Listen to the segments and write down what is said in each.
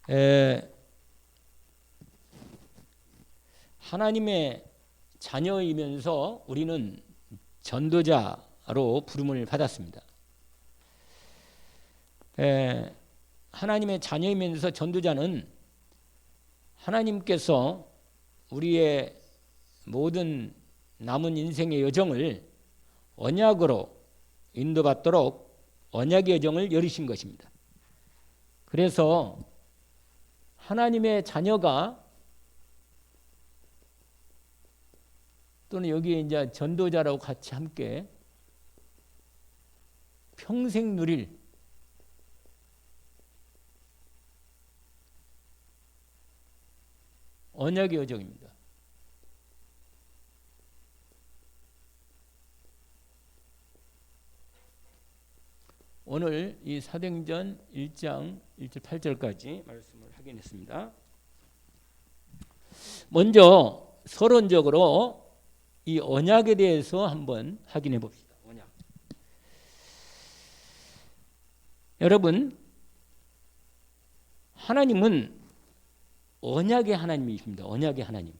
에, 하나님의 자녀이면서 우리는 전도자로 부름을 받았습니다. 하나님의 자녀이면서 전도자는 하나님께서 우리의 모든 남은 인생의 여정을 언약으로 인도받도록 언약의 여정을 열으신 것입니다. 그래서 하나님의 자녀가 또는 여기에 이제 전도자라고 같이 함께 평생 누릴 언약의 여정입니다. 오늘 이 사도행전 1장 1절 8절까지 말씀을 확인했습니다. 먼저 서론적으로 이 언약에 대해서 한번 확인해 봅시다. 언약. 여러분, 하나님은 언약의 하나님이십니다. 언약의 하나님.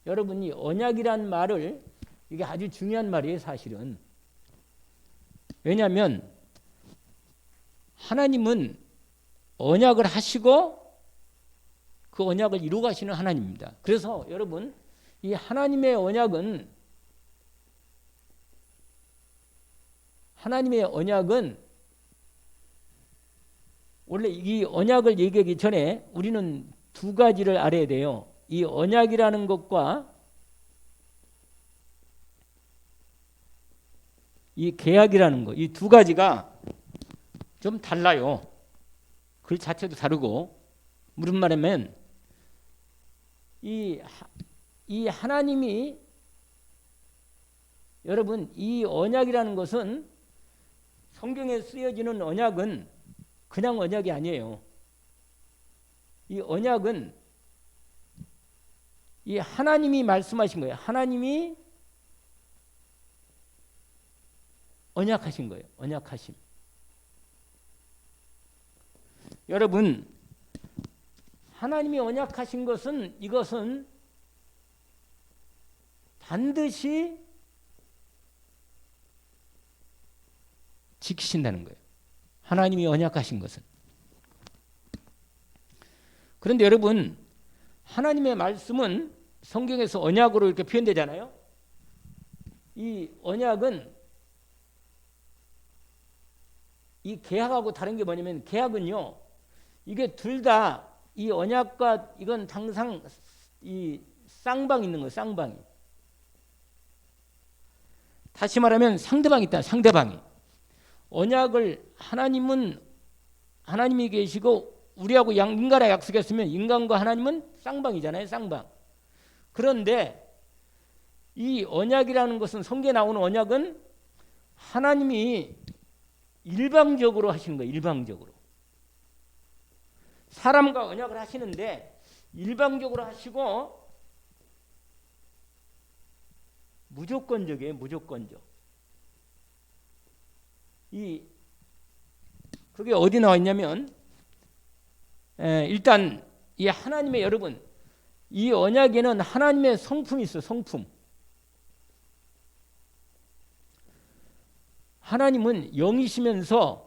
여러분이 언약이란 말을 이게 아주 중요한 말이에요, 사실은. 왜냐하면 하나님은 언약을 하시고 그 언약을 이루어 가시는 하나님입니다. 그래서 여러분, 이 하나님의 언약은 원래 이 언약을 얘기하기 전에 우리는 두 가지를 알아야 돼요. 이 언약이라는 것과 이 계약이라는 것, 이 두 가지가 좀 달라요. 글 자체도 다르고, 무슨 말이냐면 이 하나님이, 여러분, 이 언약이라는 것은, 성경에 쓰여지는 언약은 그냥 언약이 아니에요. 이 언약은 이 하나님이 말씀하신 거예요. 하나님이 언약하신 거예요. 언약하심. 여러분, 하나님이 언약하신 것은, 이것은 반드시 지키신다는 거예요. 하나님이 언약하신 것은. 그런데 여러분, 하나님의 말씀은 성경에서 언약으로 이렇게 표현되잖아요. 이 언약은 이 계약하고 다른 게 뭐냐면, 계약은요, 이게 둘 다 이 언약과 이건 항상 이 쌍방이 있는 거예요. 쌍방이. 다시 말하면 상대방이 있다. 상대방이. 언약을 하나님이 계시고 우리하고 인간과 약속했으면 인간과 하나님은 쌍방이잖아요. 쌍방. 그런데 이 언약이라는 것은, 성경에 나오는 언약은 하나님이 일방적으로 하시는 거예요. 일방적으로. 사람과 언약을 하시는데 일방적으로 하시고 무조건적이에요. 무조건적. 그게 어디 나와 있냐면, 일단 이 하나님의, 여러분, 이 언약에는 하나님의 성품이 있어요. 성품. 하나님은 영이시면서,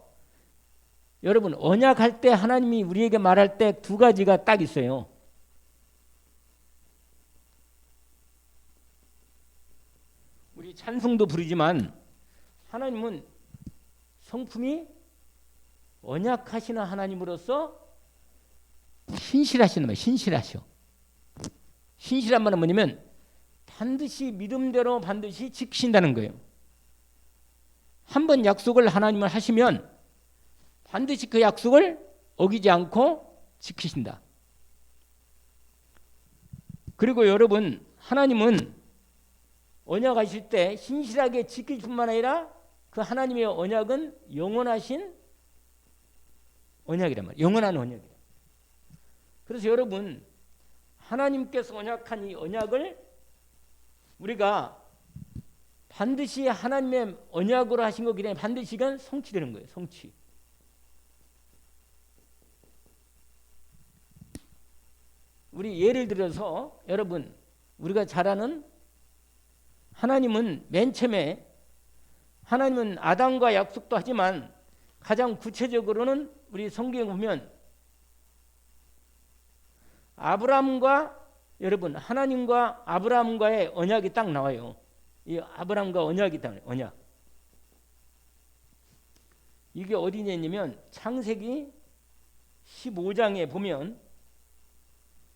여러분, 언약할 때 하나님이 우리에게 말할 때 두 가지가 딱 있어요. 우리 찬송도 부르지만 하나님은 성품이 언약하시는 하나님으로서 신실하시는 거예요. 신실하셔. 신실한 말은 뭐냐면 반드시 믿음대로 반드시 지키신다는 거예요. 한번 약속을 하나님을 하시면 반드시 그 약속을 어기지 않고 지키신다. 그리고 여러분, 하나님은 언약하실 때 신실하게 지킬 뿐만 아니라 그 하나님의 언약은 영원하신 언약이란 말이에요. 영원한 언약이에요. 그래서 여러분, 하나님께서 언약한 이 언약을 우리가 반드시 하나님의 언약으로 하신 거기 때문에 반드시 이건 성취되는 거예요. 성취. 우리 예를 들어서 여러분 우리가 잘 아는 하나님은 맨 처음에 하나님은 아담과 약속도 하지만 가장 구체적으로는 우리 성경에 보면 아브라함과 여러분 하나님과 아브라함과의 언약이 딱 나와요. 이 아브라함과 언약이 딱 언약. 이게 어디냐 있냐면 창세기 15장에 보면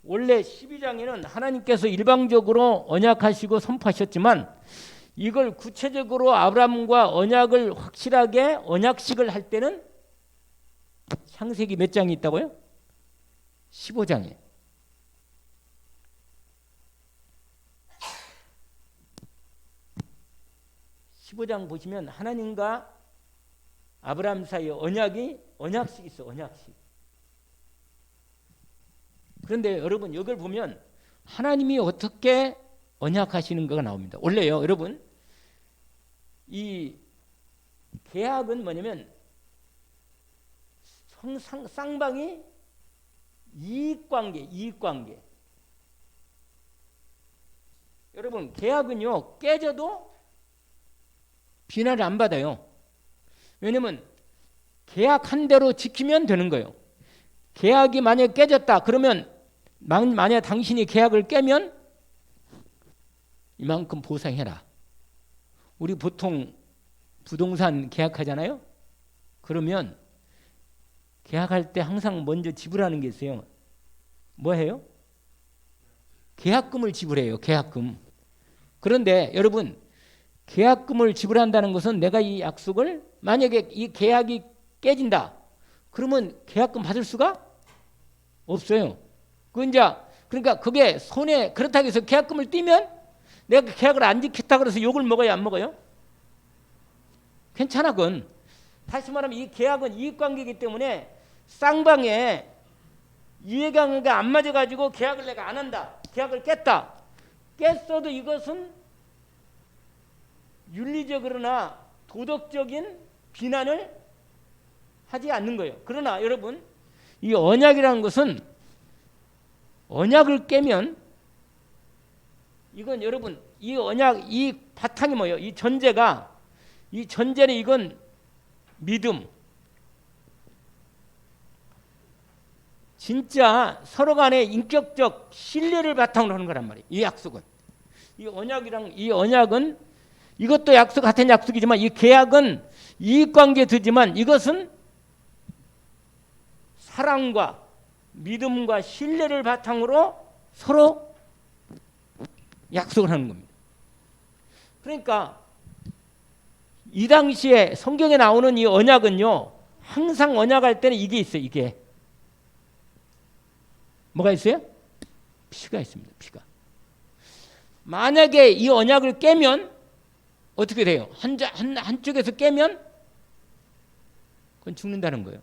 원래 12장에는 하나님께서 일방적으로 언약하시고 선포하셨지만 이걸 구체적으로 아브라함과 언약을 확실하게 언약식을 할 때는 창세기 몇 장이 있다고요? 15장에. 15장 보시면 하나님과 아브라함 사이에 언약식이 있어. 언약식. 그런데 여러분 이걸 보면 하나님이 어떻게 언약하시는가가 나옵니다. 원래요 여러분 이 계약은 뭐냐면 쌍방이 이익관계. 여러분 계약은요 깨져도 비난을 안 받아요. 왜냐면 계약한 대로 지키면 되는 거예요. 계약이 만약에 깨졌다 그러면 만약 당신이 계약을 깨면 이만큼 보상해라. 우리 보통 부동산 계약하잖아요. 그러면 계약할 때 항상 먼저 지불하는 게 있어요. 뭐 해요? 계약금을 지불해요. 계약금. 그런데 여러분 계약금을 지불한다는 것은 내가 이 약속을 만약에 이 계약이 깨진다. 그러면 계약금 받을 수가 없어요. 그러니까 그게 손해 그렇다고 해서 계약금을 떼면 내가 계약을 안 지켰다 그래서 욕을 먹어요, 안 먹어요? 괜찮아 그건. 다시 말하면 이 계약은 이익관계이기 때문에 쌍방에 이해관계가 안 맞아가지고 계약을 내가 안 한다. 계약을 깼다. 깼어도 이것은 윤리적으로나 도덕적인 비난을 하지 않는 거예요. 그러나 여러분 이 언약이라는 것은 언약을 깨면 이건 여러분 이 언약 이 바탕이 뭐예요? 이 전제는 이건 믿음. 진짜 서로 간의 인격적 신뢰를 바탕으로 하는 거란 말이에요. 이 약속은. 이 언약은 이것도 약속 같은 약속이지만 이 계약은 이익관계 두지만 이것은 사랑과 믿음과 신뢰를 바탕으로 서로 약속을 하는 겁니다. 그러니까 이 당시에 성경에 나오는 이 언약은요 항상 언약할 때는 이게 있어요. 이게 뭐가 있어요? 피가 있습니다. 피가. 만약에 이 언약을 깨면 어떻게 돼요? 한쪽에서 깨면 그건 죽는다는 거예요.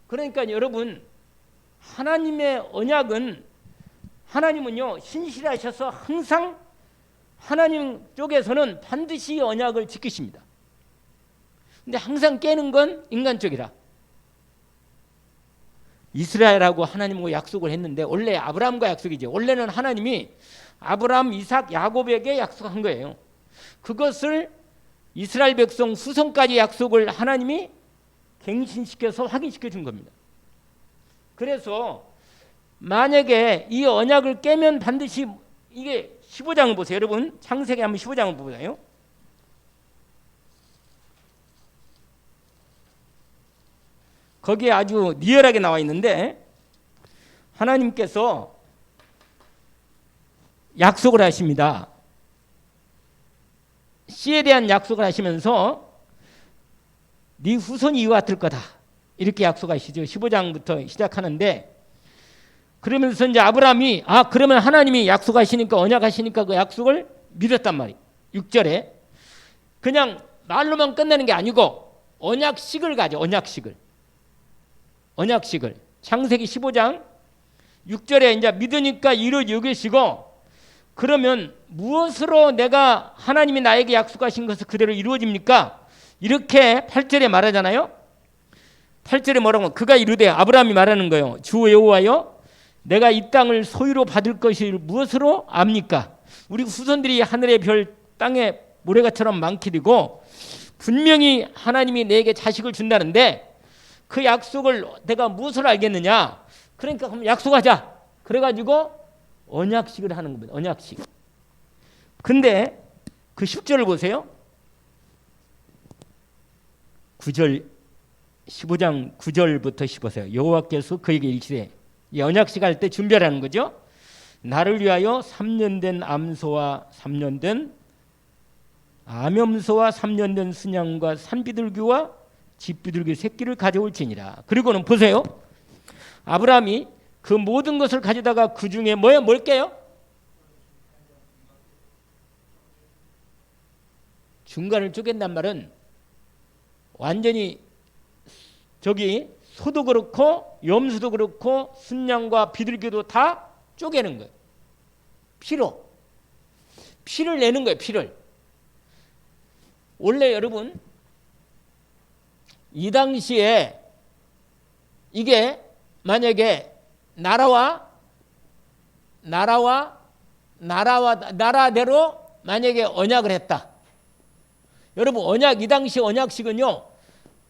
그러니까 여러분 하나님의 언약은 하나님은요 신실하셔서 항상 하나님 쪽에서는 반드시 언약을 지키십니다. 근데 항상 깨는 건 인간 쪽이라. 이스라엘하고 하나님하고 약속을 했는데 원래 아브라함과 약속이죠. 원래는 하나님이 아브라함, 이삭, 야곱에게 약속한 거예요. 그것을 이스라엘 백성 후손까지 약속을 하나님이 갱신시켜서 확인시켜 준 겁니다. 그래서 만약에 이 언약을 깨면 반드시 이게 15장을 보세요. 여러분 창세기 한번 15장을 보세요. 거기에 아주 리얼하게 나와 있는데 하나님께서 약속을 하십니다. 씨에 대한 약속을 하시면서 네 후손이 이와 같을 거다. 이렇게 약속하시죠. 15장부터 시작하는데 그러면서 이제 아브라함이 그러면 하나님이 약속하시니까 언약하시니까 그 약속을 믿었단 말이에요. 6절에 그냥 말로만 끝내는 게 아니고 언약식을 가져. 언약식을 창세기 15장 6절에 이제 믿으니까 이루어지 여기시고 그러면 무엇으로 내가 하나님이 나에게 약속하신 것을 그대로 이루어집니까? 이렇게 8절에 말하잖아요. 8절에 뭐라고 하면 그가 이르되 아브라함이 말하는 거예요. 주 여호와여 내가 이 땅을 소유로 받을 것이 무엇으로 압니까? 우리 후손들이 하늘의 별 땅에 모래같처럼 많기리고 분명히 하나님이 내게 자식을 준다는데 그 약속을 내가 무엇으로 알겠느냐? 그러니까 그럼 약속하자. 그래가지고 언약식을 하는 겁니다. 언약식. 근데 그 10절을 보세요. 9절 15장 9절부터 15절 여호와께서 그에게 일시되 언약식 할 때 준비하라는 거죠. 나를 위하여 3년 된 암소와 3년 된 암염소와 3년 된 순양과 산비둘기와 집비둘기 새끼를 가져올지니라. 그리고는 보세요. 아브라함이 그 모든 것을 가져다가 그 중에 뭘게요? 중간을 쪼갠단 말은 완전히 저기 소도 그렇고 염소도 그렇고 순양과 비둘기도 다 쪼개는 거예요. 피를 내는 거예요. 피를. 원래 여러분 이 당시에 이게 만약에 나라대로 만약에 언약을 했다. 여러분 이 당시 언약식은요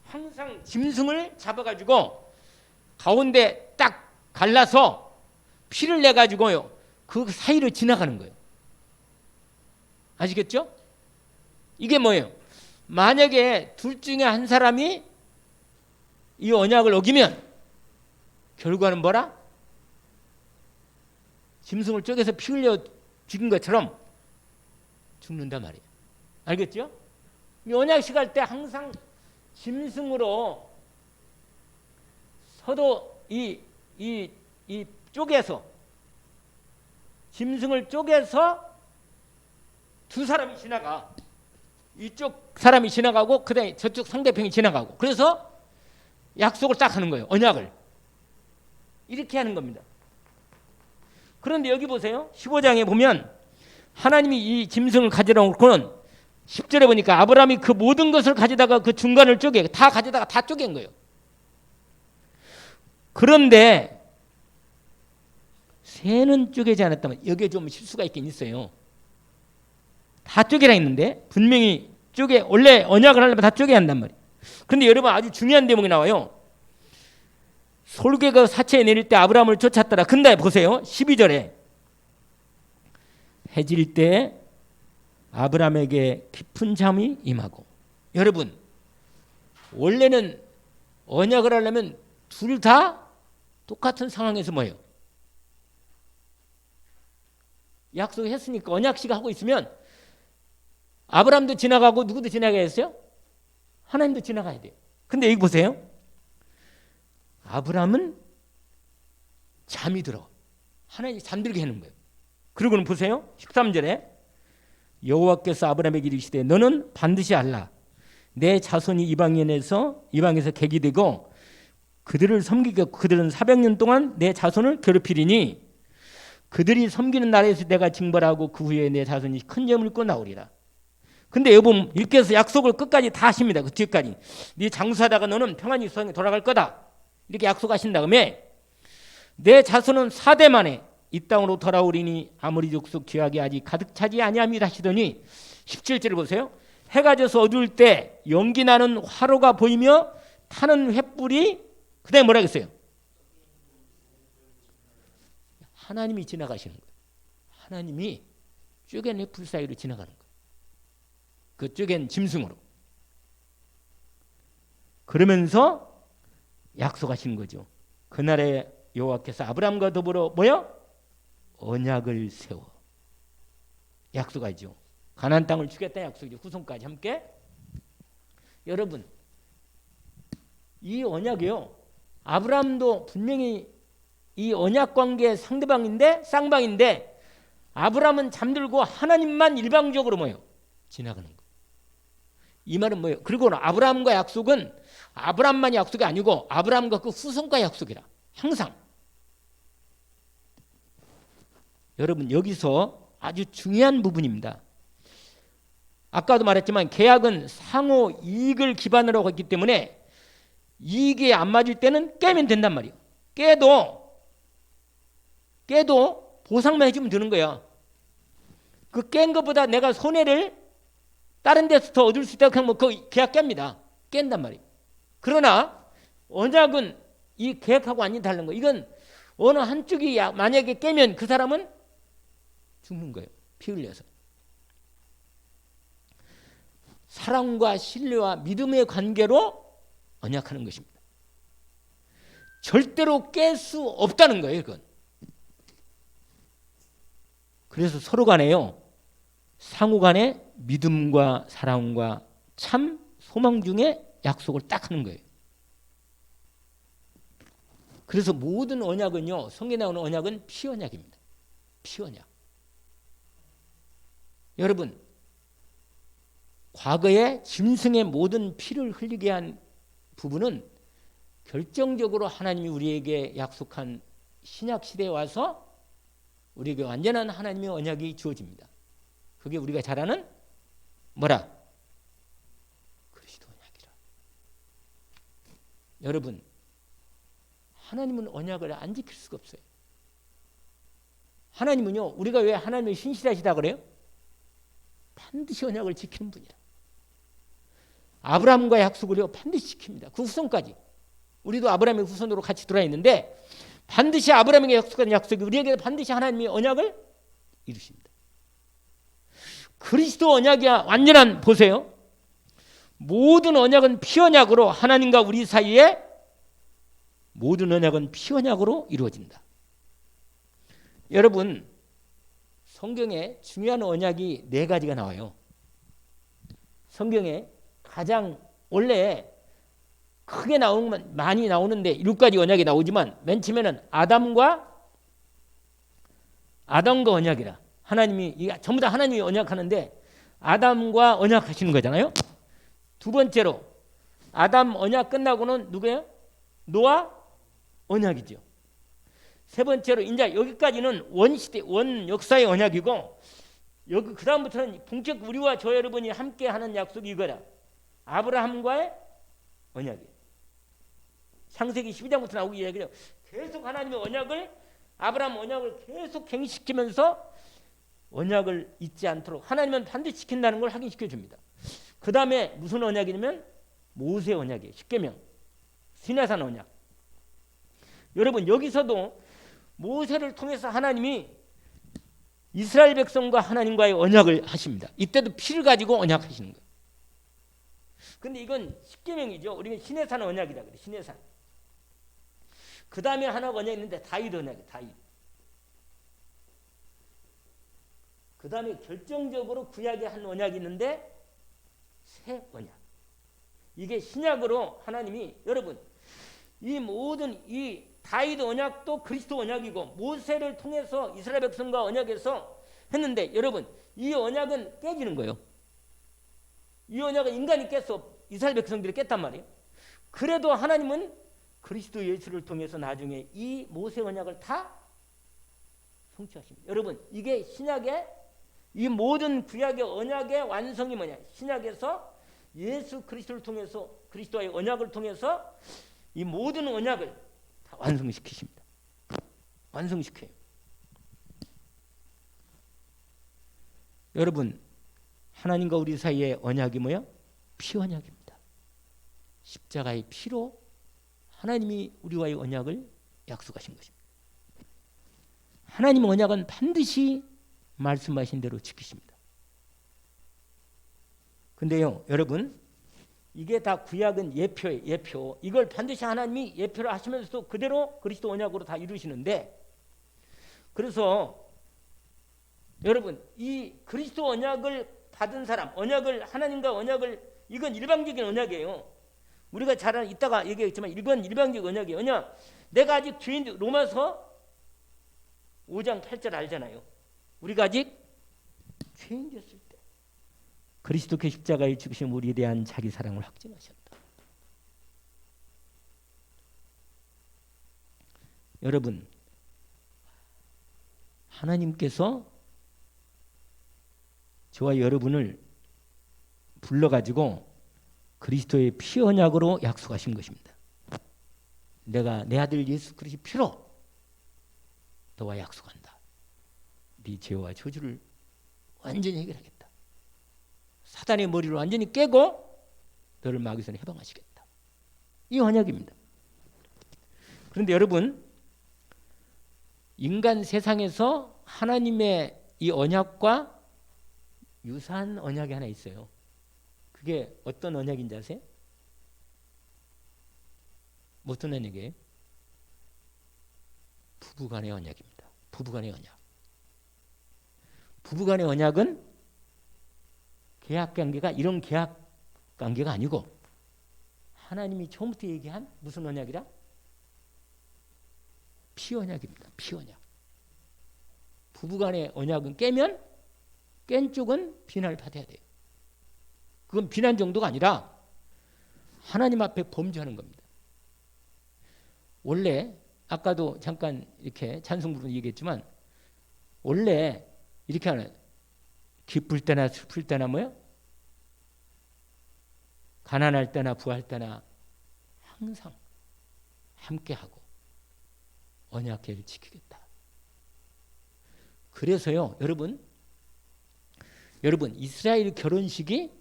항상 짐승을 잡아가지고 가운데 딱 갈라서 피를 내가지고요 그 사이로 지나가는 거예요. 아시겠죠? 이게 뭐예요? 만약에 둘 중에 한 사람이 이 언약을 어기면 결과는 뭐라? 짐승을 쪼개서 피 흘려 죽인 것처럼 죽는단 말이에요. 알겠죠? 이 언약식 할 때 항상 짐승으로 서도 이 쪼개서 짐승을 쪼개서 두 사람이 지나가. 이쪽 사람이 지나가고 그다음에 저쪽 상대편이 지나가고 그래서 약속을 딱 하는 거예요. 언약을 이렇게 하는 겁니다. 그런데 여기 보세요. 15장에 보면 하나님이 이 짐승을 가져다 놓고는 10절에 보니까 아브라함이 그 모든 것을 가져다가 그 중간을 다 가져다가 다 쪼갠 거예요. 그런데 새는 쪼개지 않았다면 여기에 좀 실수가 있긴 있어요. 다 쪼개라 했는데 분명히 원래 언약을 하려면 다 쪼개야 한단 말이에요. 그런데 여러분 아주 중요한 대목이 나와요. 솔개가 사체에 내릴 때 아브라함을 쫓았더라. 근데 보세요. 12절에 해질 때 아브라함에게 깊은 잠이 임하고. 여러분 원래는 언약을 하려면 둘 다 똑같은 상황에서 뭐예요? 약속했으니까 언약식 하고 있으면 아브라함도 지나가고 누구도 지나가야 했어요? 하나님도 지나가야 돼요. 근데 여기 보세요. 아브라함은 잠이 들어. 하나님이 잠들게 하는 거예요. 그리고는 보세요. 13절에 여호와께서 아브라함에게 이르시되 너는 반드시 알라. 내 자손이 이방에서 객이 되고 그들을 섬기고 그들은 400년 동안 내 자손을 괴롭히리니 그들이 섬기는 나라에서 내가 징벌하고 그 후에 내 자손이 큰 재물을 입고 나오리라. 근데 여러분 이렇게 해서 약속을 끝까지 다 하십니다. 그 뒤까지. 네 장수하다가 너는 평안히 수상에 돌아갈 거다. 이렇게 약속하신 다음에 내 자손은 4대 만에 이 땅으로 돌아오리니 아무리 족속 귀하게 아직 가득 차지 아니함이라 하시더니 17절을 보세요. 해가 져서 어두울 때 연기 나는 화로가 보이며 타는 횃불이 그다음에 뭐라 했어요? 하나님이 지나가시는 거예요. 하나님이 쪼갠 횃불 사이로 지나가는 거예요. 그 쪼갠 짐승으로. 그러면서 약속하신 거죠. 그날에 여호와께서 아브라함과 더불어 뭐요? 언약을 세워. 약속하죠. 가나안 땅을 주겠다는 약속이죠. 후손까지 함께. 여러분 이 언약이요. 아브라함도 분명히 이 언약 관계의 쌍방인데 아브라함은 잠들고 하나님만 일방적으로 뭐예요? 지나가는 거. 이 말은 뭐예요? 그리고 아브라함과 약속은 아브라함만이 약속이 아니고 아브라함과 그 후손과 약속이라. 항상. 여러분 여기서 아주 중요한 부분입니다. 아까도 말했지만 계약은 상호 이익을 기반으로 했기 때문에 이익이 안 맞을 때는 깨면 된단 말이에요. 깨도 보상만 해주면 되는 거야. 그 깬 것보다 내가 손해를 다른 데서 더 얻을 수 있다고 하면 그 계약 깹니다. 깬단 말이에요. 그러나 언약은 이 계약하고 완전히 다른 거. 이건 어느 한쪽이 만약에 깨면 그 사람은 죽는 거예요. 피 흘려서. 사랑과 신뢰와 믿음의 관계로 언약하는 것입니다. 절대로 깰 수 없다는 거예요. 그건. 그래서 서로 간에요. 상호 간에 믿음과 사랑과 참 소망 중에 약속을 딱 하는 거예요. 그래서 모든 언약은요. 성경에 나오는 언약은 피언약입니다. 피언약. 여러분 과거에 짐승의 모든 피를 흘리게 한 부분은 결정적으로 하나님이 우리에게 약속한 신약 시대에 와서 우리에게 완전한 하나님의 언약이 주어집니다. 그게 우리가 잘 아는 뭐라? 그리스도 언약이라. 여러분 하나님은 언약을 안 지킬 수가 없어요. 하나님은요. 우리가 왜 하나님을 신실하시다 그래요? 반드시 언약을 지키는 분이라. 아브라함과의 약속을요. 반드시 지킵니다. 그 후손까지. 우리도 아브라함의 후손으로 같이 들어와 있는데 반드시 아브라함에게 약속한 약속이 우리에게 반드시 하나님의 언약을 이루십니다. 그리스도 언약이야 완전한 보세요. 모든 언약은 피언약으로 하나님과 우리 사이에 모든 언약은 피언약으로 이루어진다. 여러분 성경에 중요한 언약이 4가지가 나와요. 성경에 가장 원래 크게 나오는 많이 나오는데 7가지 언약이 나오지만 맨 처음에는 아담과 언약이라. 하나님이 이게 전부 다 하나님이 언약하는데 아담과 언약하시는 거잖아요. 두 번째로 아담 언약 끝나고는 누구예요? 노아 언약이죠. 세 번째로 이제 여기까지는 원시대 원 역사의 언약이고 여기 그 다음부터는 본격 우리와 저 여러분이 함께하는 약속이 이거라. 아브라함과의 언약이에요. 창세기 12장부터 나오기 이야기해요. 계속 하나님의 언약을 아브라함 언약을 계속 갱신시키면서 언약을 잊지 않도록 하나님은 반드시 지킨다는 걸 확인시켜 줍니다. 그 다음에 무슨 언약이냐면 모세 언약이에요. 십계명, 시내산 언약. 여러분 여기서도 모세를 통해서 하나님이 이스라엘 백성과 하나님과의 언약을 하십니다. 이때도 피를 가지고 언약하시는 거예요. 근데 이건 십계명이죠. 우리는 시내산 언약이라 그래. 시내산. 그 다음에 하나가 언약이 있는데 다윗 언약이에요. 다윗. 그 다음에 결정적으로 구약에 한 언약이 있는데 새 언약. 이게 신약으로 하나님이 여러분 이 모든 이 다윗 언약도 그리스도 언약이고 모세를 통해서 이스라엘 백성과 언약에서 했는데 여러분 이 언약은 깨지는 거예요. 이 언약은 인간이 깼어. 이스라엘 백성들이 깼단 말이에요. 그래도 하나님은 그리스도 예수를 통해서 나중에 이 모세 언약을 다 성취하십니다. 여러분 이게 신약의 이 모든 구약의 언약의 완성이 뭐냐? 신약에서 예수 그리스도를 통해서 그리스도의 언약을 통해서 이 모든 언약을 다 완성시키십니다. 완성시켜요. 여러분 하나님과 우리 사이의 언약이 뭐야? 피 언약입니다. 십자가의 피로 하나님이 우리와의 언약을 약속하신 것입니다. 하나님 언약은 반드시 말씀하신 대로 지키십니다. 근데요 여러분 이게 다 구약은 예표예요. 예표. 이걸 반드시 하나님이 예표를 하시면서도 그대로 그리스도 언약으로 다 이루시는데 그래서 여러분 이 그리스도 언약을 받은 사람 언약을 하나님과 언약을 이건 일방적인 언약이에요. 우리가 잘 아는 이따가 얘기했지만 이건 일방적 언약이에요. 왜냐 내가 아직 죄인 로마서 5장 8절 알잖아요. 우리가 아직 죄인이었을 때 그리스도께 십자가에 죽으신 우리에 대한 자기 사랑을 확증하셨다. 여러분 하나님께서 저와 여러분을 불러가지고 그리스도의 피 언약으로 약속하신 것입니다. 내가 내 아들 예수 그리스도의 피로 너와 약속한다. 네 죄와 저주를 완전히 해결하겠다. 사단의 머리를 완전히 깨고 너를 마귀에서 해방하시겠다. 이 언약입니다. 그런데 여러분, 인간 세상에서 하나님의 이 언약과 유사한 언약이 하나 있어요. 그게 어떤 언약인지 아세요? 어떤 언약이에요? 부부간의 언약입니다. 부부간의 언약. 부부간의 언약은 계약관계가 이런 계약관계가 아니고 하나님이 처음부터 얘기한 무슨 언약이라? 피언약입니다. 피언약. 부부간의 언약은 깨면 깬 쪽은 비난을 받아야 돼요. 그건 비난 정도가 아니라 하나님 앞에 범죄하는 겁니다. 원래 아까도 잠깐 이렇게 찬송 부르는 얘기했지만 원래 이렇게 하는 기쁠 때나 슬플 때나 뭐요? 가난할 때나 부할 때나 항상 함께하고 언약궤를 지키겠다. 그래서요, 여러분 이스라엘 결혼식이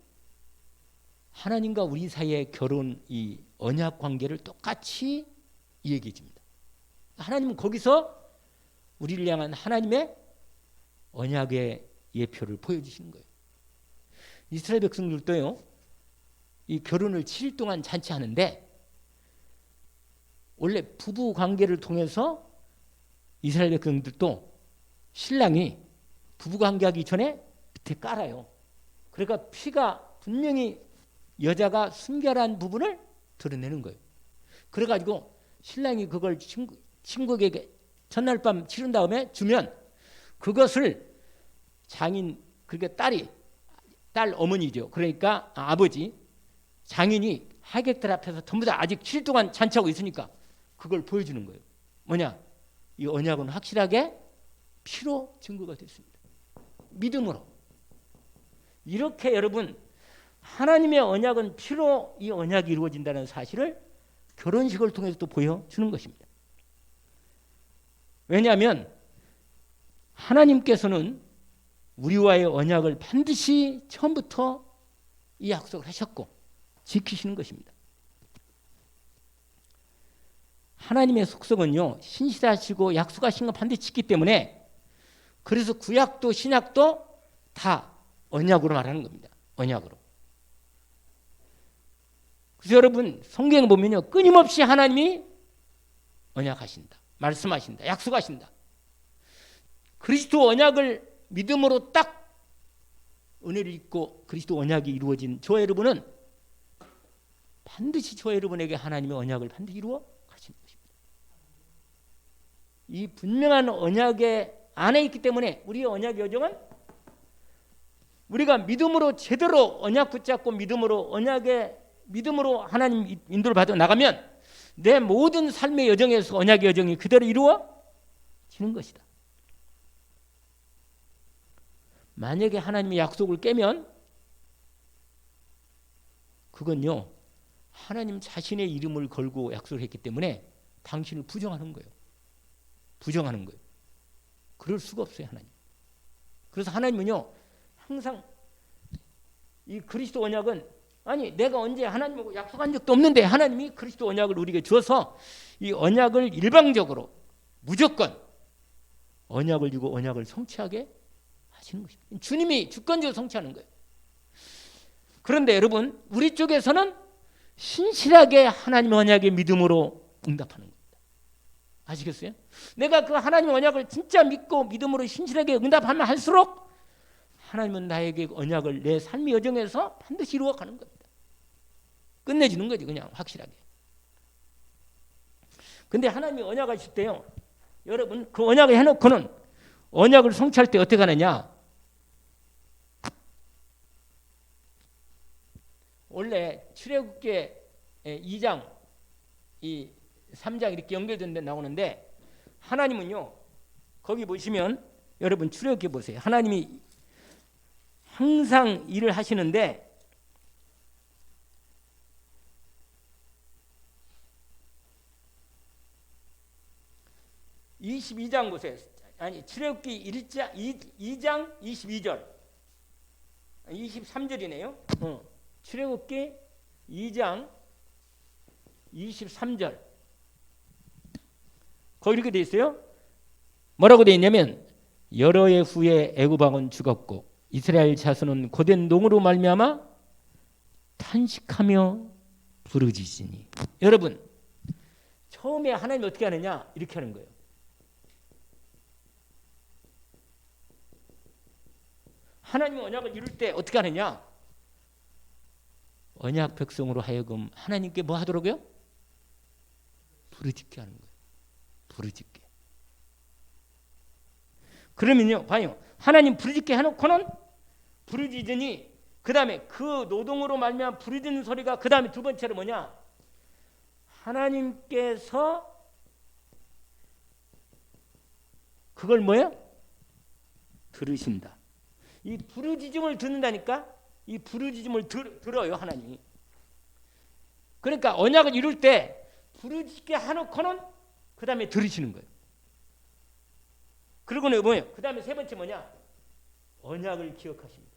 하나님과 우리 사이의 결혼 이 언약 관계를 똑같이 얘기해 줍니다. 하나님은 거기서 우리를 향한 하나님의 언약의 예표를 보여주시는 거예요. 이스라엘 백성들도요, 이 결혼을 7일 동안 잔치하는데 원래 부부 관계를 통해서 이스라엘 백성들도 신랑이 부부 관계하기 전에 밑에 깔아요. 그러니까 피가 분명히 여자가 순결한 부분을 드러내는 거예요. 그래가지고 신랑이 그걸 친구에게 전날 밤 치른 다음에 주면 그것을 장인, 그러니까 딸 어머니죠. 그러니까 아버지, 장인이 하객들 앞에서 전부 다 아직 7일 동안 잔치하고 있으니까 그걸 보여주는 거예요. 뭐냐? 이 언약은 확실하게 피로 증거가 됐습니다. 믿음으로. 이렇게 여러분, 하나님의 언약은 피로 이 언약이 이루어진다는 사실을 결혼식을 통해서 또 보여주는 것입니다. 왜냐하면 하나님께서는 우리와의 언약을 반드시 처음부터 이 약속을 하셨고 지키시는 것입니다. 하나님의 속성은요, 신실하시고 약속하신 거 반드시 지키기 때문에 그래서 구약도 신약도 다 언약으로 말하는 겁니다. 언약으로. 그래서 여러분 성경에 보면요, 끊임없이 하나님이 언약하신다, 말씀하신다, 약속하신다. 그리스도 언약을 믿음으로 딱 은혜를 입고 그리스도 언약이 이루어진 저 여러분은 반드시 저 여러분에게 하나님의 언약을 반드시 이루어 가시는 것입니다. 이 분명한 언약의 안에 있기 때문에 우리의 언약 여정은 우리가 믿음으로 제대로 언약 붙잡고 믿음으로 하나님 인도를 받아 나가면 내 모든 삶의 여정에서 언약의 여정이 그대로 이루어지는 것이다. 만약에 하나님의 약속을 깨면 그건요, 하나님 자신의 이름을 걸고 약속을 했기 때문에 당신을 부정하는 거예요. 부정하는 거예요. 그럴 수가 없어요, 하나님. 그래서 하나님은요, 항상 이 그리스도 언약은 아니 내가 언제 하나님하고 약속한 적도 없는데 하나님이 그리스도 언약을 우리에게 주어서 이 언약을 일방적으로 무조건 언약을 주고 언약을 성취하게 하시는 것입니다. 주님이 주권적으로 성취하는 거예요. 그런데 여러분 우리 쪽에서는 신실하게 하나님의 언약의 믿음으로 응답하는 겁니다. 아시겠어요? 내가 그 하나님의 언약을 진짜 믿고 믿음으로 신실하게 응답하면 할수록 하나님은 나에게 언약을 내 삶의 여정에서 반드시 이루어가는 겁니다. 끝내주는 거지 그냥 확실하게. 근데 하나님이 언약하실 때요, 여러분 그 언약을 해놓고는 언약을 성취할 때 어떻게 하느냐? 원래 출애굽기 2장, 이 3장 이렇게 연결된 데 나오는데 하나님은요, 거기 보시면 여러분 출애굽기 보세요. 하나님이 항상 일을 하시는데 22장 보세요. 아니 출애굽기 2장 22절 23절이네요. 출애굽기 2장 23절 거기 이렇게 돼 있어요. 뭐라고 돼 있냐면 여러 해 후에 애굽 왕은 죽었고 이스라엘 자손은 고된 농으로 말미암아 탄식하며 부르짖으니. 여러분 처음에 하나님이 어떻게 하느냐 이렇게 하는 거예요. 하나님이 언약을 이룰 때 어떻게 하느냐, 언약 백성으로 하여금 하나님께 뭐 하도록요? 부르짖게 하는 거예요. 부르짖게. 그러면요 봐요, 하나님 부르짖게 해놓고는 부르짖으니 그 다음에 그 노동으로 말미암아 부르짖는 소리가 그 다음에 두 번째로 뭐냐, 하나님께서 그걸 뭐야? 들으신다. 이 부르짖음을 듣는다니까. 이 부르짖음을 들어요 하나님이. 그러니까 언약을 이룰 때 부르짖게 해놓고는 그 다음에 들으시는 거예요. 그리고는 뭐예요? 그 다음에 세 번째 뭐냐, 언약을 기억하십니다.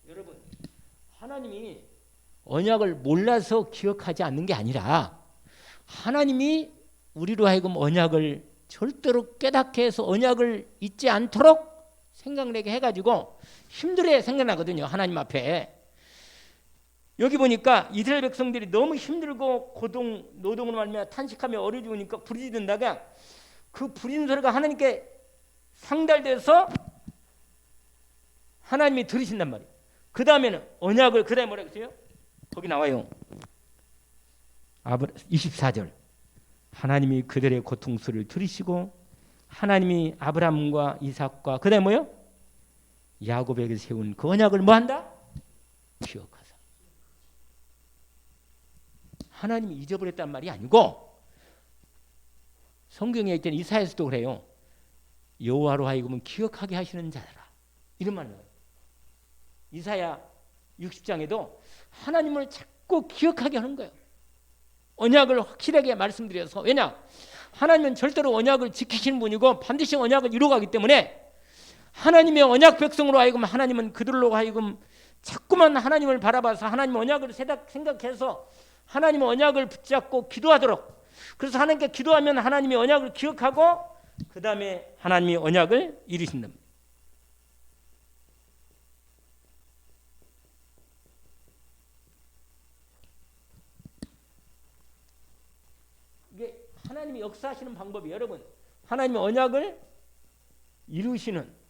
여러분 하나님이 언약을 몰라서 기억하지 않는 게 아니라 하나님이 우리로 하여금 언약을 절대로 깨닫게 해서 언약을 잊지 않도록 생각나게 해가지고 힘들게 생각나거든요 하나님 앞에. 여기 보니까 이스라엘 백성들이 너무 힘들고 고동 노동으로 말미암아 탄식하며 얼어 죽으니까 부르짖는다가 그 부르짖는 소리가 하나님께 상달돼서 하나님이 들으신단 말이에요. 그 다음에는 언약을, 그 다음에 뭐라고 했어요? 거기 나와요. 24절 하나님이 그들의 고통 소리를 들으시고 하나님이 아브라함과 이삭과 그 다음에 뭐요? 야곱에게 세운 그 언약을 뭐한다? 기억하사. 하나님이 잊어버렸단 말이 아니고 성경에 있던 이사야서도 그래요. 여호와로 하여금 기억하게 하시는 자라 이런 말을 해요. 이사야 60장에도 하나님을 자꾸 기억하게 하는 거예요. 언약을 확실하게 말씀드려서. 왜냐? 하나님은 절대로 언약을 지키시는 분이고 반드시 언약을 이루어가기 때문에 하나님의 언약 백성으로 하여금 하나님은 그들로 하여금 자꾸만 하나님을 바라봐서 하나님의 언약을 생각해서 하나님의 언약을 붙잡고 기도하도록. 그래서 하나님께 기도하면 하나님의 언약을 기억하고 그 다음에 하나님의 언약을 이루신답니다. 이게 하나님이 역사하시는 방법이, 여러분 하나님의 언약을 이루시는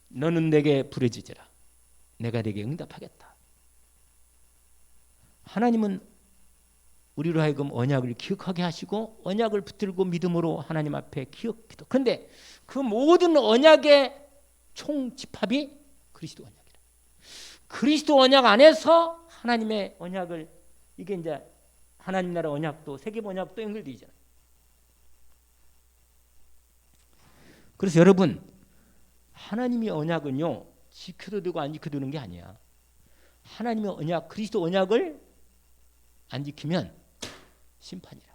너는 내게 부르짖으라 내가 네게 응답하겠다. 하나님은 우리로 하여금 언약을 기억하게 하시고 언약을 붙들고 믿음으로 하나님 앞에 기도. 그런데 그 모든 언약의 총집합이 그리스도 언약이라. 그리스도 언약 안에서 하나님의 언약을, 이게 이제 하나님 나라 언약도 세계 언약도 연결되어 있잖아요. 그래서 여러분 하나님의 언약은요 지켜도 되고 안 지켜도 되는 게 아니야. 하나님의 언약, 그리스도 언약을 안 지키면 심판이라,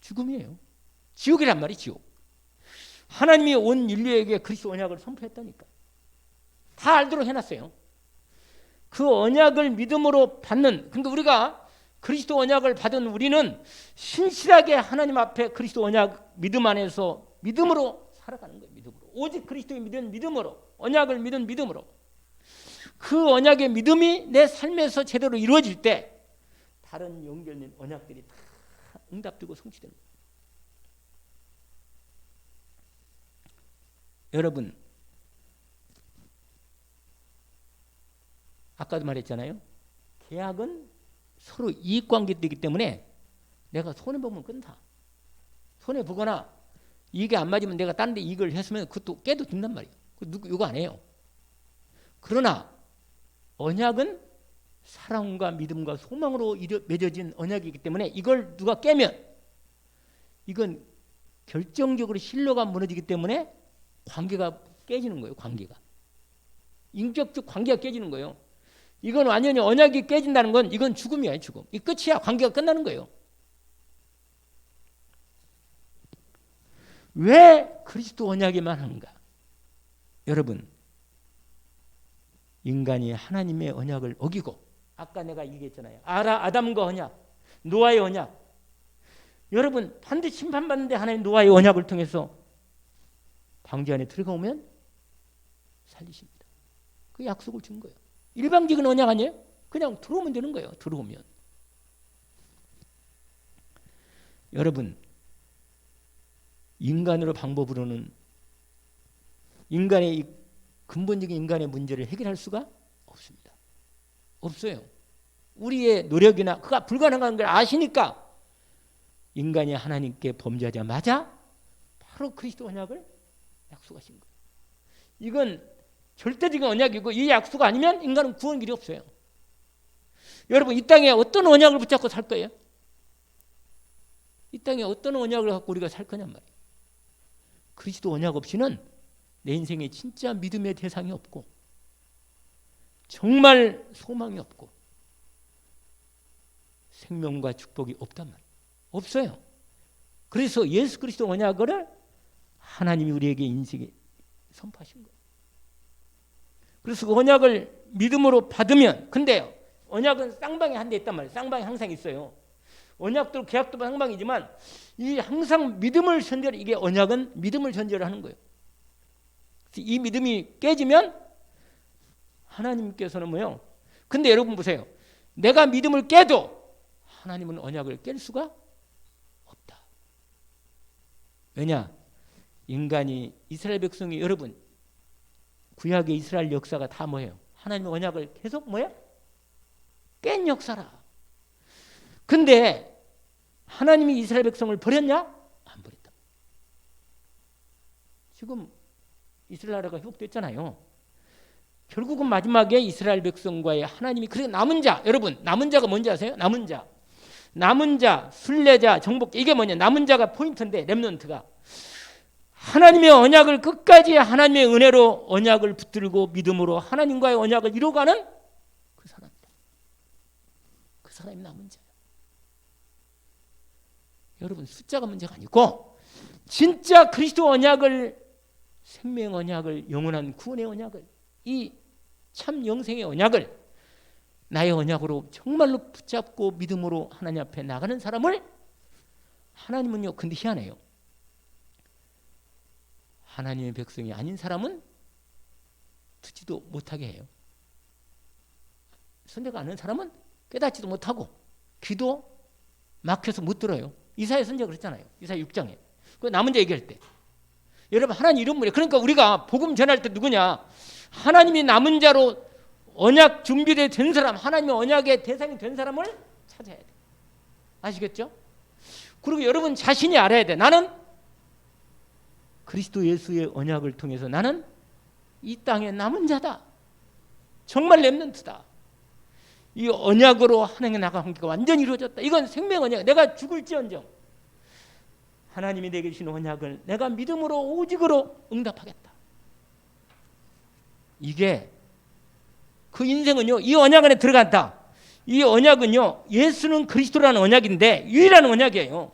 죽음이에요. 지옥이란 말이 지옥. 하나님이 온 인류에게 그리스도 언약을 선포했다니까. 다 알도록 해놨어요. 그 언약을 믿음으로 받는, 그러니까 우리가 그리스도 언약을 받은 우리는 신실하게 하나님 앞에 그리스도 언약 믿음 안에서 믿음으로 살아가는 거예요. 믿음으로. 오직 그리스도의 믿은 믿음으로, 언약을 믿은 믿음으로. 그 언약의 믿음이 내 삶에서 제대로 이루어질 때 다른 연결된 언약들이 다 응답되고 성취되는 거예요. 여러분 아까도 말했잖아요. 계약은 서로 이익관계이기 때문에 내가 손해보면 끝나. 손해보거나 이게 안 맞으면 내가 다른 데 이익을 했으면 그것도 깨도 된단 말이에요. 이거 안 해요. 그러나 언약은 사랑과 믿음과 소망으로 맺어진 언약이기 때문에 이걸 누가 깨면 이건 결정적으로 신뢰가 무너지기 때문에 관계가 깨지는 거예요. 관계가. 인격적 관계가 깨지는 거예요. 이건 완전히 언약이 깨진다는 건 이건 죽음이야. 죽음. 이 끝이야. 관계가 끝나는 거예요. 왜 그리스도 언약에만 하는가? 여러분, 인간이 하나님의 언약을 어기고, 아까 내가 얘기했잖아요. 아담과 언약, 노아의 언약. 여러분, 반드시 심판받는데 하나님 노아의 언약을 통해서 방주 안에 들어가면 살리십니다. 그 약속을 준 거예요. 일방적인 언약 아니에요? 그냥 들어오면 되는 거예요. 들어오면. 여러분, 인간으로 방법으로는 인간의 근본적인 인간의 문제를 해결할 수가 없습니다. 없어요. 우리의 노력이나 그가 불가능한 걸 아시니까 인간이 하나님께 범죄하자마자 바로 그리스도 언약을 약속하신 거예요. 이건 절대적인 언약이고 이 약속 아니면 인간은 구원 길이 없어요. 여러분, 이 땅에 어떤 언약을 붙잡고 살 거예요? 이 땅에 어떤 언약을 갖고 우리가 살 거냔 말이에요. 그리스도 언약 없이는 내 인생에 진짜 믿음의 대상이 없고 정말 소망이 없고 생명과 축복이 없단 말이에요. 없어요. 그래서 예수 그리스도 언약을 하나님이 우리에게 인생에 선포하신 거예요. 그래서 그 언약을 믿음으로 받으면, 근데 언약은 쌍방에 한 대 있단 말이에요. 쌍방이 항상 있어요. 언약도 계약도 쌍방이지만 이 항상 믿음을 전제로, 이게 언약은 믿음을 전제로 하는 거예요. 이 믿음이 깨지면 하나님께서는 뭐요? 근데 여러분 보세요. 내가 믿음을 깨도 하나님은 언약을 깰 수가 없다. 왜냐? 인간이, 이스라엘 백성이, 여러분 구약의 이스라엘 역사가 다 뭐예요? 하나님의 언약을 계속 뭐예요? 깬 역사라. 근데 하나님이 이스라엘 백성을 버렸냐? 안 버렸다. 지금 이스라엘 나라가 회복됐잖아요. 결국은 마지막에 이스라엘 백성과의 하나님이, 그래 남은 자, 여러분 남은 자가 뭔지 아세요? 남은 자, 순례자, 정복자, 이게 뭐냐? 남은 자가 포인트인데, 렘넌트가 하나님의 언약을 끝까지 하나님의 은혜로 언약을 붙들고 믿음으로 하나님과의 언약을 이루어가는 그 사람이다. 그 사람이 남은 자야. 여러분, 숫자가 문제가 아니고 진짜 그리스도 언약을, 생명 언약을, 영원한 구원의 언약을, 이 참 영생의 언약을 나의 언약으로 정말로 붙잡고 믿음으로 하나님 앞에 나가는 사람을, 하나님은요, 근데 희한해요. 하나님의 백성이 아닌 사람은 듣지도 못하게 해요. 선대가 아닌 사람은 깨닫지도 못하고 귀도 막혀서 못 들어요. 이사야 선지자가 그랬잖아요. 이사야 6장에. 그 남은 자 얘기할 때. 여러분, 하나님 이런 분이에요. 그러니까 우리가 복음 전할 때 누구냐? 하나님이 남은 자로 언약 준비된 사람, 하나님의 언약의 대상이 된 사람을 찾아야 돼. 아시겠죠? 그리고 여러분 자신이 알아야 돼. 나는 그리스도 예수의 언약을 통해서 나는 이 땅의 남은 자다. 정말 렘넌트다. 이 언약으로 하나님의 나가는 게 완전히 이루어졌다. 이건 생명 언약. 내가 죽을지언정 하나님이 내게 주신 언약을 내가 믿음으로 오직으로 응답하겠다. 이게 그 인생은요, 이 언약 안에 들어간다. 이 언약은요, 예수는 그리스도라는 언약인데 유일한 언약이에요.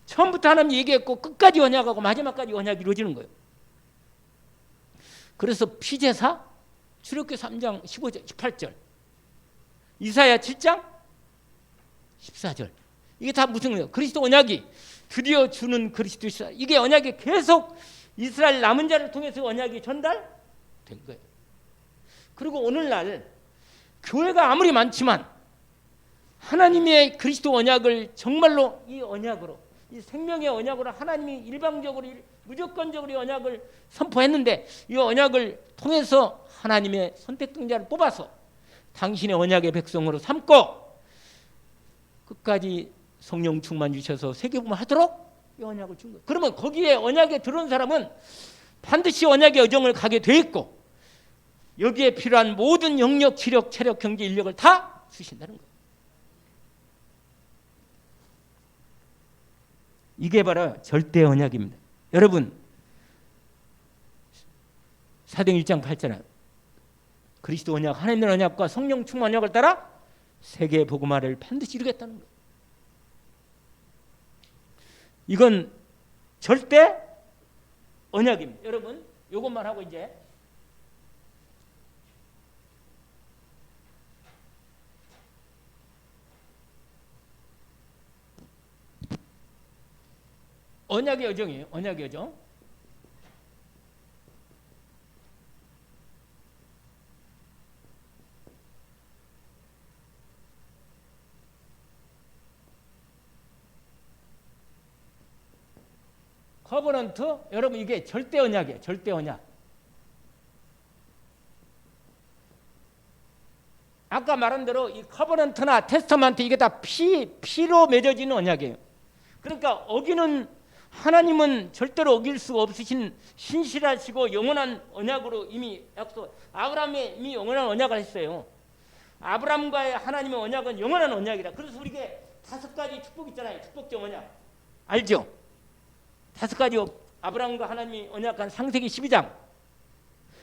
처음부터 하나님 얘기했고 끝까지 언약하고 마지막까지 언약이 이루어지는 거예요. 그래서 피제사, 출애굽기 3장 15절, 18절, 이사야 7장 14절, 이게 다 무슨 거예요? 그리스도 언약이 드디어 주는 그리스도 이스라엘, 이게 언약이 계속 이스라엘 남은 자를 통해서 언약이 전달된 거예요. 그리고 오늘날 교회가 아무리 많지만 하나님의 그리스도 언약을 정말로 이 언약으로, 이 생명의 언약으로 하나님이 일방적으로 무조건적으로 이 언약을 선포했는데, 이 언약을 통해서 하나님의 선택된 자를 뽑아서 당신의 언약의 백성으로 삼고 끝까지 성령 충만 주셔서 세계복음을 하도록 이 언약을 준 거예요. 그러면 거기에 언약에 들어온 사람은 반드시 언약의 여정을 가게 돼 있고 여기에 필요한 모든 영역, 지력, 체력, 경제, 인력을 다 주신다는 거예요. 이게 바로 절대 언약입니다. 여러분, 사도행 1장 8절에 그리스도 언약, 하나님의 언약과 성령 충만 언약을 따라 세계 복음화를 반드시 이루겠다는 거예요. 이건 절대 언약입니다. 여러분, 이것만 하고 이제 언약의 여정이에요. 언약의 여정. 커버넌트, 여러분 이게 절대 언약이에요. 절대 언약. 아까 말한 대로 이 커버넌트나 테스터먼트 이게 다 피로 맺어지는 언약이에요. 그러니까 어기는 하나님은 절대로 어길 수 없으신 신실하시고 영원한 언약으로 이미 약속. 아브라함이 이미 영원한 언약을 했어요. 아브라함과의 하나님의 언약은 영원한 언약이라. 그래서 우리에게 5가지 축복 있잖아요. 축복적 언약. 알죠? 5가지 아브라함과 하나님이 언약한 창세기 12장.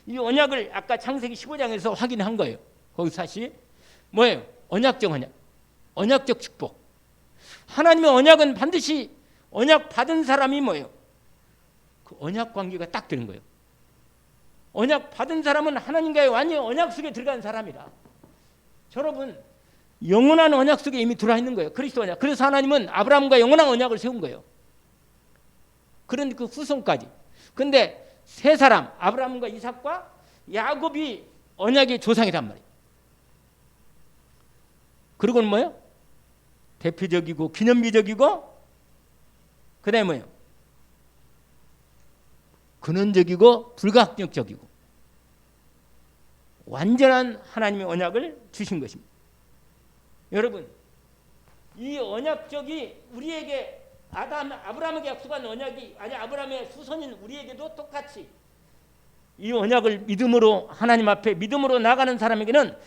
이 언약을 아까 창세기 15장에서 확인한 거예요. 거기서 다시 뭐예요? 언약적 언약. 언약적 축복. 하나님의 언약은 반드시 언약 받은 사람이 뭐예요? 그 언약 관계가 딱 되는 거예요. 언약 받은 사람은 하나님과의 완전 언약 속에 들어간 사람이라. 여러분, 영원한 언약 속에 이미 들어와 있는 거예요. 그리스도 언약. 그래서 하나님은 아브라함과 영원한 언약을 세운 거예요. 그런 그 후손까지. 근데 세 사람, 아브라함과 이삭과 야곱이 언약의 조상이란 말이에요. 그리고는 뭐예요? 대표적이고 기념비적이고 그 다음에 뭐예요? 근원적이고 불가항력적이고 완전한 하나님의 언약을 주신 것입니다. 여러분, 이 언약적이 우리에게 아브라함에게 약속한 언약이 아니 아브라함의 후손인 우리에게도 똑같이 이 언약을 믿음으로 하나님 앞에 믿음으로 나가는 사람에게는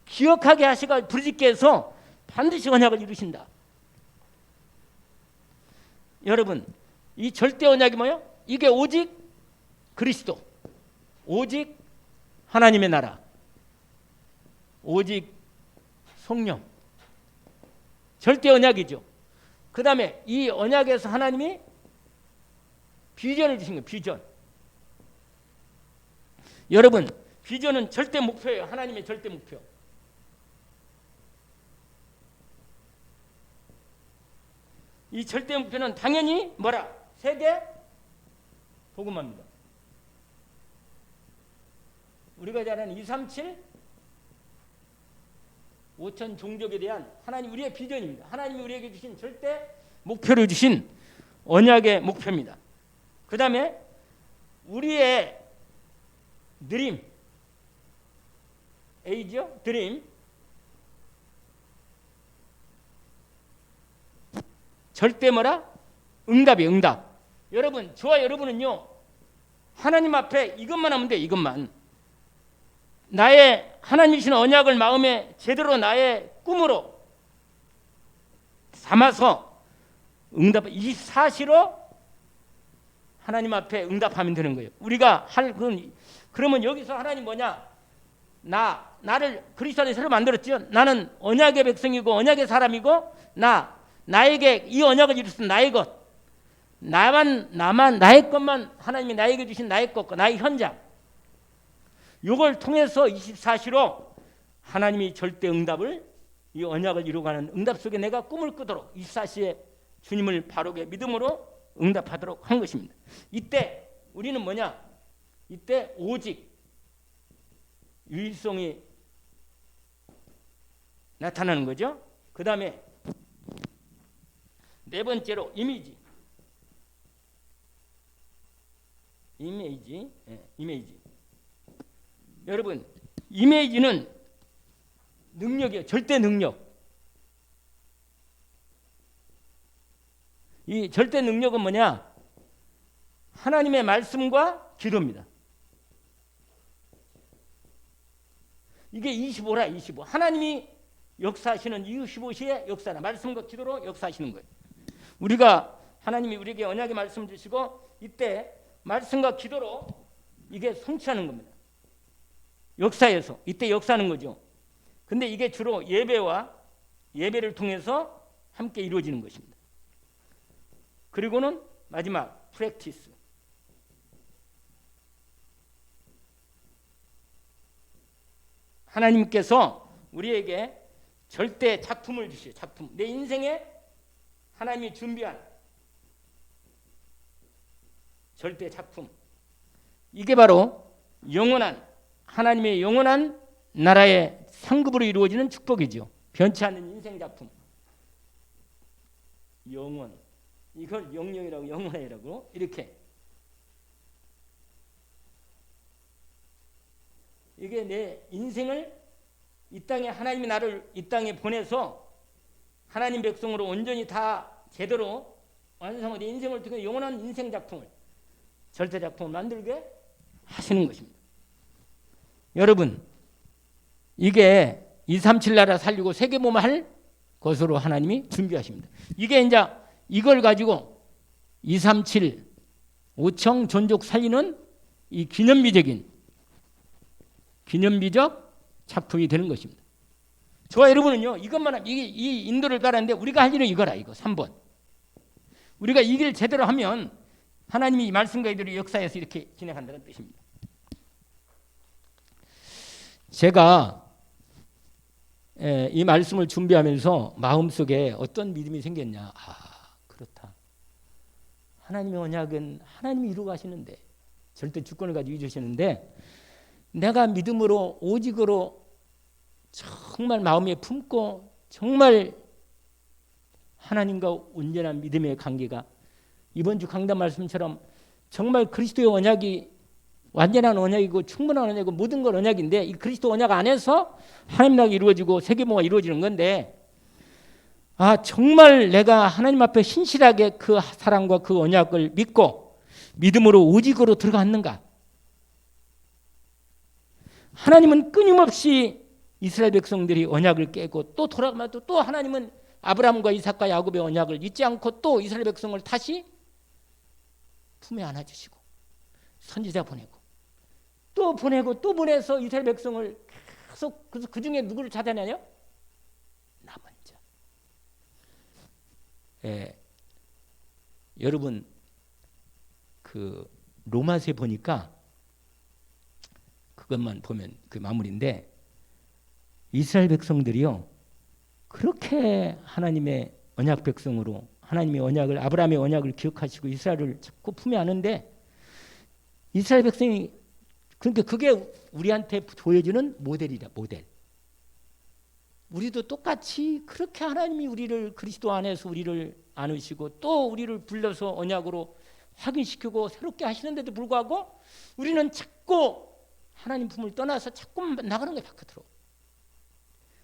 기억하게 하시고 부르짖게 해서 반드시 언약을 이루신다. 여러분, 이 절대 언약이 뭐예요? 이게 오직 그리스도, 오직 하나님의 나라, 오직 성령, 절대 언약이죠. 그 다음에 이 언약에서 하나님이 비전을 주신 거예요. 비전. 여러분, 비전은 절대 목표예요. 하나님의 절대 목표. 이 절대 목표는 당연히 뭐라? 세계 복음화입니다. 우리가 잘 아는 237 5천 종족에 대한 하나님 우리의 비전입니다. 하나님이 우리에게 주신 절대 목표를 주신 언약의 목표입니다. 그 다음에 우리의 드림, 에이지요? 드림. 절대 뭐라? 응답이에요. 응답. 여러분, 저와 여러분은요, 하나님 앞에 이것만 하면 돼. 이것만. 나의 하나님 주신 언약을 마음에 제대로 나의 꿈으로 삼아서 응답 24시로 하나님 앞에 응답하면 되는 거예요. 우리가 할 그러면 여기서 하나님 뭐냐? 나를 그리스도 안에 새로 만들었죠. 나는 언약의 백성이고 언약의 사람이고 나에게 이 언약을 이루신 나의 것, 나만 나의 것만 하나님이 나에게 주신 나의 것과 나의 현장, 이걸 통해서 24시로 하나님이 절대 응답을 이 언약을 이루어가는 응답 속에 내가 꿈을 꾸도록 24시에 주님을 바르게 믿음으로 응답하도록 한 것입니다. 이때 우리는 뭐냐? 이때 오직 유일성이 나타나는 거죠. 그 다음에 네 번째로 이미지. 여러분, 이미지는 능력이에요. 절대 능력. 이 절대 능력은 뭐냐? 하나님의 말씀과 기도입니다. 이게 25라 25. 하나님이 역사하시는 25시의 역사나 말씀과 기도로 역사하시는 거예요. 우리가 하나님이 우리에게 언약의 말씀 주시고 이때 말씀과 기도로 이게 성취하는 겁니다. 역사에서 이때 역사하는 거죠. 근데 이게 주로 예배를 통해서 함께 이루어지는 것입니다. 그리고는 마지막 프랙티스. 하나님께서 우리에게 절대 작품을 주시죠. 작품. 내 인생에 하나님이 준비한 절대 작품. 이게 바로 영원한 하나님의 영원한 나라의 상급으로 이루어지는 축복이죠. 변치 않는 인생 작품. 영원. 이걸 영영이라고 영원이라고 이렇게. 이게 내 인생을 이 땅에 하나님이 나를 이 땅에 보내서 하나님 백성으로 온전히 다 제대로 완성한 내 인생을 통해 영원한 인생 작품을 절대 작품을 만들게 하시는 것입니다. 여러분, 이게 237 나라 살리고 세계보험을 할 것으로 하나님이 준비하십니다. 이게 이제 이걸 가지고 237 5청 존족 살리는 이 기념비적 작품이 되는 것입니다. 저와 여러분은요, 이것만 하면 이 인도를 따르는데 우리가 할 일은 이거라. 이거 3번. 우리가 이 길 제대로 하면 하나님이 이 말씀과 이대로 역사에서 이렇게 진행한다는 뜻입니다. 제가 이 말씀을 준비하면서 마음속에 어떤 믿음이 생겼냐. 그렇다. 하나님의 언약은 하나님이 이루어 가시는데 절대 주권을 가지고 이루시는데 내가 믿음으로 오직으로 정말 마음에 품고 정말 하나님과 온전한 믿음의 관계가 이번 주 강단 말씀처럼 정말 그리스도의 언약이 완전한 언약이고 충분한 언약이고 모든 건 언약인데 이 그리스도 언약 안에서 하나님 나라가 이루어지고 세계모가 이루어지는 건데 정말 내가 하나님 앞에 신실하게 그 사랑과 그 언약을 믿고 믿음으로 오직으로 들어갔는가. 하나님은 끊임없이 이스라엘 백성들이 언약을 깨고 또 돌아가면 또 하나님은 아브라함과 이삭과 야곱의 언약을 잊지 않고 또 이스라엘 백성을 다시 품에 안아주시고 선지자 보내고 또 보내서 이스라엘 백성을 계속 그 중에 누구를 찾아내냐? 남은 자. 여러분 그 로마서에 보니까 그것만 보면 그 마무리인데 이스라엘 백성들이요 그렇게 하나님의 언약 백성으로 하나님의 언약을 아브라함의 언약을 기억하시고 이스라엘을 자꾸 품에 안는데 이스라엘 백성이 그러니까 그게 우리한테 보여주는 모델이다. 모델. 우리도 똑같이 그렇게 하나님이 우리를 그리스도 안에서 우리를 안으시고 또 우리를 불러서 언약으로 확인시키고 새롭게 하시는데도 불구하고 우리는 자꾸 하나님 품을 떠나서 자꾸 나가는 거예요. 바깥으로.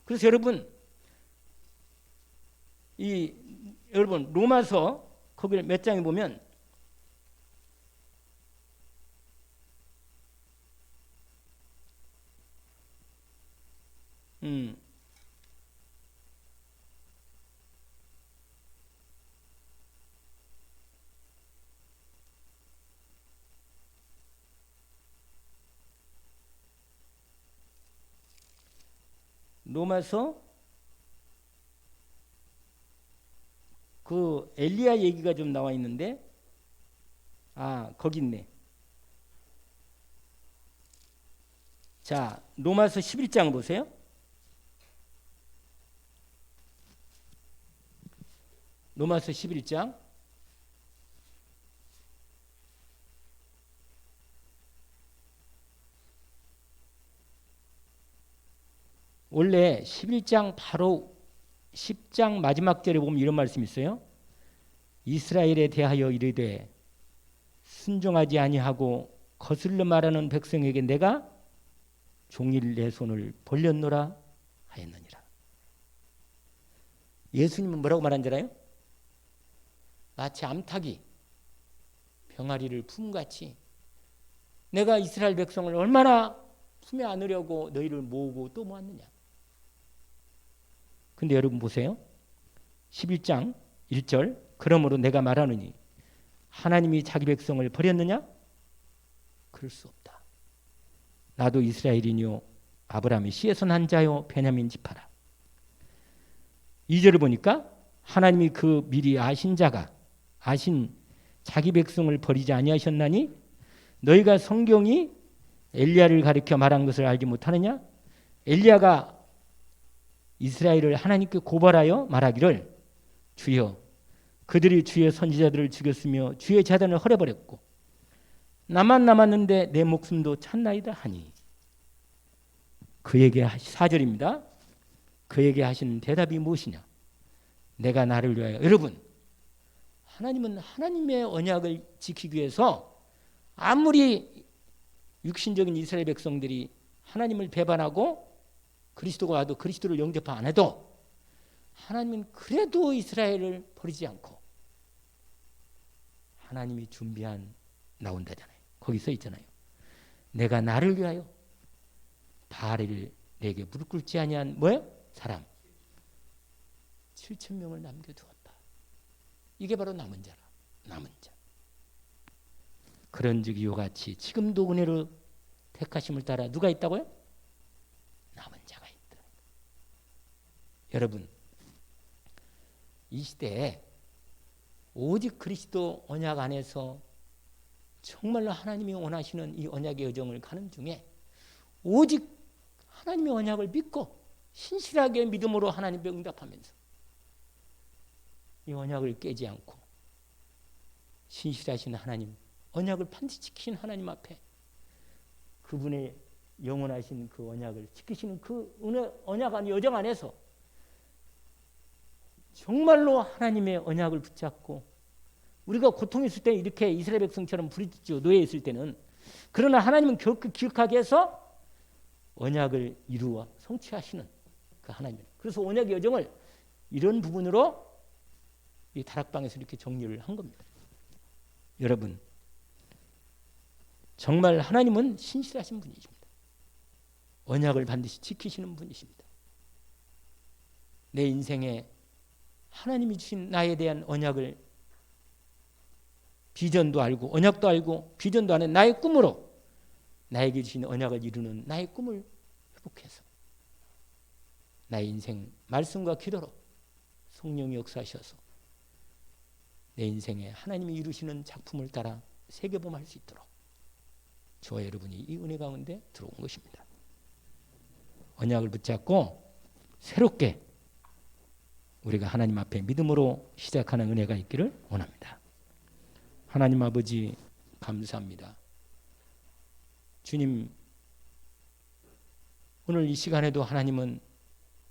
그래서 여러분 여러분 로마서 거기 몇 장에 보면 로마서 그 엘리야 얘기가 좀 나와 있는데 거기 있네. 자, 로마서 11장 보세요. 로마서 11장 원래 11장 바로 10장 마지막 절에 보면 이런 말씀이 있어요. 이스라엘에 대하여 이르되 순종하지 아니하고 거슬러 말하는 백성에게 내가 종일 내 손을 벌렸노라 하였느니라. 예수님은 뭐라고 말한 줄 알아요? 마치 암탉이 병아리를 품같이 내가 이스라엘 백성을 얼마나 품에 안으려고 너희를 모으고 또 모았느냐. 근데 여러분 보세요. 11장 1절 그러므로 내가 말하느니 하나님이 자기 백성을 버렸느냐? 그럴 수 없다. 나도 이스라엘이뇨 아브라함의 씨에서 난 자요 베냐민 지파라. 2절을 보니까 하나님이 그 미리 아신 자가 아신 자기 백성을 버리지 아니하셨나니 너희가 성경이 엘리야를 가리켜 말한 것을 알지 못하느냐? 엘리야가 이스라엘을 하나님께 고발하여 말하기를 주여 그들이 주의 선지자들을 죽였으며 주의 제단을 헐어버렸고 나만 남았는데 내 목숨도 찾나이다 하니 그에게 4절입니다. 그에게 하신 대답이 무엇이냐? 내가 나를 위하여 여러분 하나님은 하나님의 언약을 지키기 위해서 아무리 육신적인 이스라엘 백성들이 하나님을 배반하고 그리스도가 와도 그리스도를 영접하 안 해도 하나님은 그래도 이스라엘을 버리지 않고 하나님이 준비한 나온다잖아요. 거기 써 있잖아요. 내가 나를 위하여 바알을 내게 무릎 꿇지 아니한 뭐예요? 사람 7,000명을 남겨두었다. 이게 바로 남은 자라. 남은 자. 그런즉 이와 같이 지금도 은혜로 택하심을 따라 누가 있다고요? 남은 자가 있다. 여러분 이 시대에 오직 그리스도 언약 안에서 정말로 하나님이 원하시는 이 언약의 여정을 가는 중에 오직 하나님의 언약을 믿고 신실하게 믿음으로 하나님께 응답하면서 이 언약을 깨지 않고 신실하신 하나님 언약을 반드시 지키신 하나님 앞에 그분의 영원하신 그 언약을 지키시는 그 언약 안 여정 안에서 정말로 하나님의 언약을 붙잡고 우리가 고통에 있을 때 이렇게 이스라엘 백성처럼 부르짖죠. 노예에 있을 때는. 그러나 하나님은 기억하게 해서 언약을 이루어 성취하시는 그 하나님. 그래서 언약의 여정을 이런 부분으로 이 다락방에서 이렇게 정리를 한 겁니다. 여러분 정말 하나님은 신실하신 분이십니다. 언약을 반드시 지키시는 분이십니다. 내 인생에 하나님이 주신 나에 대한 언약을 비전도 알고 언약도 알고 비전도 아는 나의 꿈으로 나에게 주신 언약을 이루는 나의 꿈을 회복해서 나의 인생 말씀과 기도로 성령이 역사하셔서 내 인생에 하나님이 이루시는 작품을 따라 세계범할 수 있도록 저와 여러분이 이 은혜 가운데 들어온 것입니다. 언약을 붙잡고 새롭게 우리가 하나님 앞에 믿음으로 시작하는 은혜가 있기를 원합니다. 하나님 아버지 감사합니다. 주님 오늘 이 시간에도 하나님은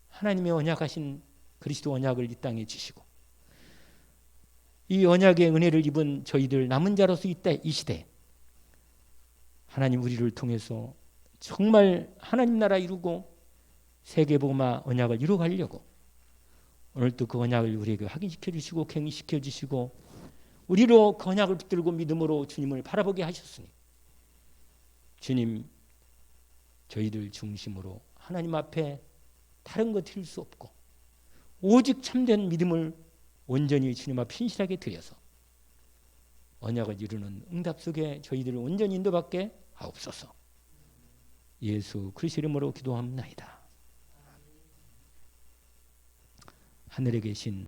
하나님의 언약하신 그리스도 언약을 이 땅에 주시고 이 언약의 은혜를 입은 저희들 남은 자로서 이 시대 하나님 우리를 통해서 정말 하나님 나라 이루고 세계복음화 언약을 이루어가려고 오늘도 그 언약을 우리에게 확인시켜 주시고 갱신시켜 주시고 우리로 그 언약을 붙들고 믿음으로 주님을 바라보게 하셨으니 주님 저희들 중심으로 하나님 앞에 다른 것 드릴 수 없고 오직 참된 믿음을 온전히 주님 앞에 신실하게 드려서 언약을 이루는 응답 속에 저희들을 온전히 인도받게 하옵소서. 예수 그리스도 이름으로 기도합나이다. 하늘에 계신